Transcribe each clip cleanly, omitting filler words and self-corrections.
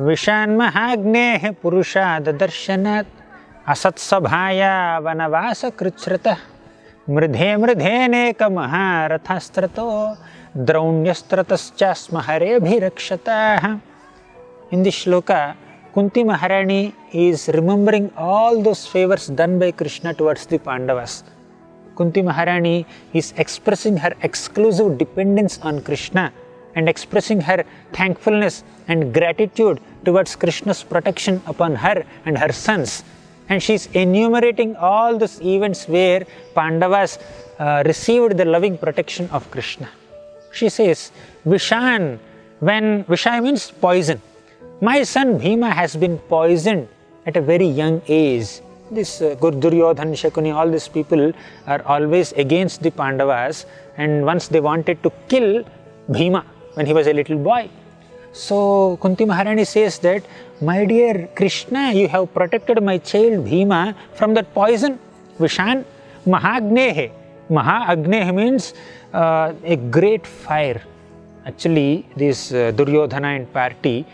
विषान्महाग्नेः पुरुषाददर्शनात् असत्सभाया वनवासकृच्छ्रतः मृधे मृधेनेकमहारथास्त्रतो द्रौण्यस्त्रतश्चास्म हरेभिरक्षताः. In this shloka, Kunti Maharani is remembering all those favors done by Krishna towards the Pandavas. Kunti Maharani is expressing her exclusive dependence on Krishna and expressing her thankfulness and gratitude towards Krishna's protection upon her and her sons. And she is enumerating all those events where Pandavas received the loving protection of Krishna. She says, Vishan, when Visha means poison. My son Bhima has been poisoned at a very young age. This Duryodhan, Shakuni, all these people are always against the Pandavas, and once they wanted to kill Bhima when he was a little boy. So Kunti Maharani says that, my dear Krishna, you have protected my child Bhima from that poison. Vishan Mahagnehe. Mahagnehe means a great fire. Actually, this Duryodhana and party,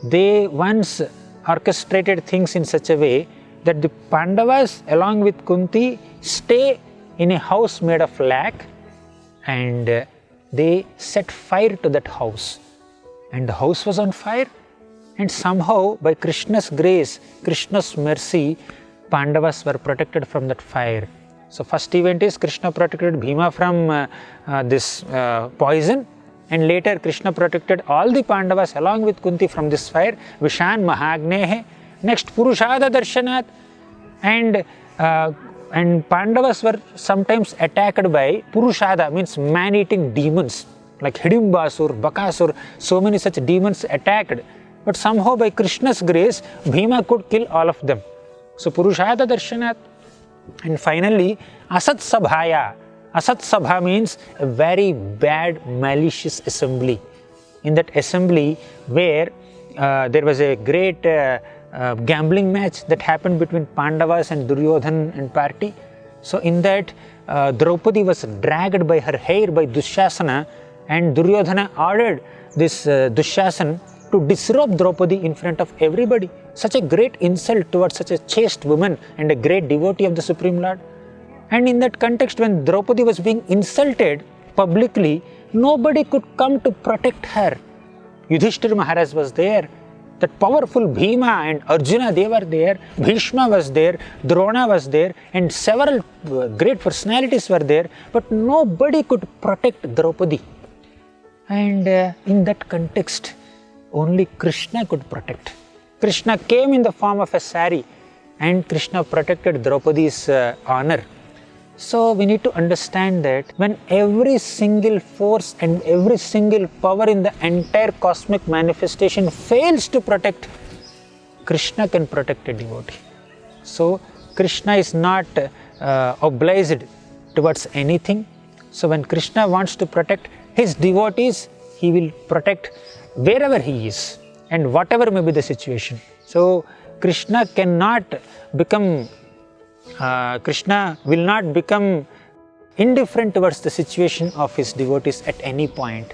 they once orchestrated things in such a way that the Pandavas along with Kunti stay in a house made of lac, and they set fire to that house. And the house was on fire, and somehow by Krishna's grace, Krishna's mercy, Pandavas were protected from that fire. So first event is Krishna protected Bhima from this poison, and later Krishna protected all the Pandavas along with Kunti from this fire. Vishan Mahagnehe. Next, Purushada Darshanat. And Pandavas were sometimes attacked by Purushada, means man-eating demons like Hidimbasur, Bakasur, so many such demons attacked. But somehow by Krishna's grace, Bhima could kill all of them. So Purushada Darshanat. And finally, Asat Sabhaya. Asat Sabha means a very bad, malicious assembly. In that assembly where there was a great gambling match that happened between Pandavas and Duryodhan and party. So in that, Draupadi was dragged by her hair by Dushasana, and Duryodhana ordered this Dushasana to disrobe Draupadi in front of everybody. Such a great insult towards such a chaste woman and a great devotee of the Supreme Lord. And in that context, when Draupadi was being insulted publicly, nobody could come to protect her. Yudhishthira Maharaj was there, that powerful Bhima and Arjuna, they were there, Bhishma was there, Drona was there, and several great personalities were there, but nobody could protect Draupadi. And in that context, only Krishna could protect. Krishna came in the form of a sari, and Krishna protected Draupadi's honor. So we need to understand that when every single force and every single power in the entire cosmic manifestation fails to protect, Krishna can protect a devotee. So Krishna is not obliged towards anything. So when Krishna wants to protect his devotees, he will protect wherever he is and whatever may be the situation. So Krishna will not become indifferent towards the situation of his devotees at any point.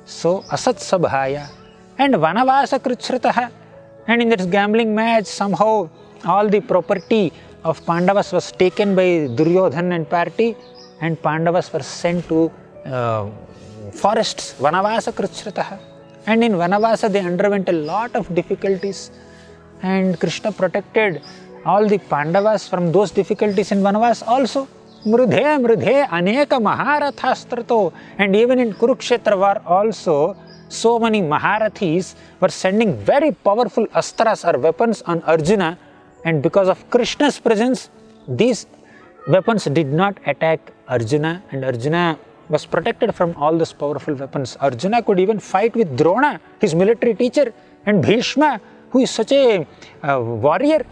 So Asat Sabhaya and Vanavasa Krichrataha. And in that gambling match, somehow all the property of Pandavas was taken by Duryodhan and party, and Pandavas were sent to forests, Vanavasa Krichrataha. And in Vanavasa they underwent a lot of difficulties, and Krishna protected all the Pandavas from those difficulties in Vanavas also. Mrudhe mrudhe aneka maharathastrato. And even in Kurukshetra war also, so many Maharathis were sending very powerful astras or weapons on Arjuna, and because of Krishna's presence, these weapons did not attack Arjuna, and Arjuna was protected from all those powerful weapons. Arjuna could even fight with Drona, his military teacher, and Bhishma, who is such a warrior.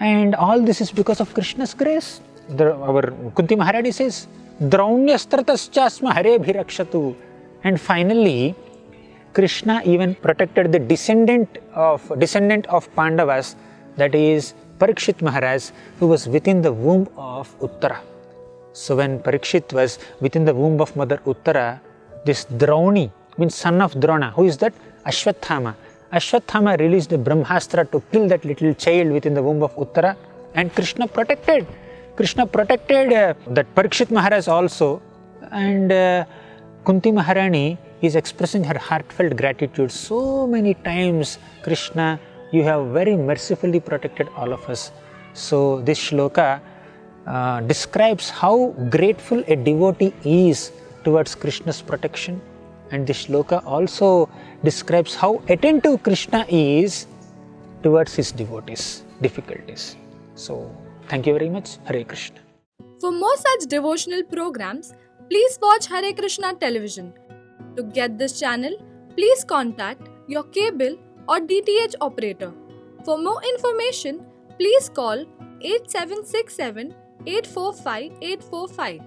And all this is because of Krishna's grace. Our Kunti Maharani says, Draunyastratascha harebhirakshatu. And finally, Krishna even protected the descendant of Pandavas, that is Parikshit Maharaj, who was within the womb of Uttara. So when Parikshit was within the womb of Mother Uttara, this Drauni, means son of Drona, who is that? Ashwathama. Ashwathama released a Brahmastra to kill that little child within the womb of Uttara, and Krishna protected that Parikshit Maharaj also. And Kunti Maharani is expressing her heartfelt gratitude. So many times, Krishna, you have very mercifully protected all of us. So this shloka describes how grateful a devotee is towards Krishna's protection, and this shloka also describes how attentive Krishna is towards his devotees' difficulties. So thank you very much. Hare Krishna. For more such devotional programs, please watch Hare Krishna television. To get this channel, please contact your cable or DTH operator. For more information, please call 8767 845 845.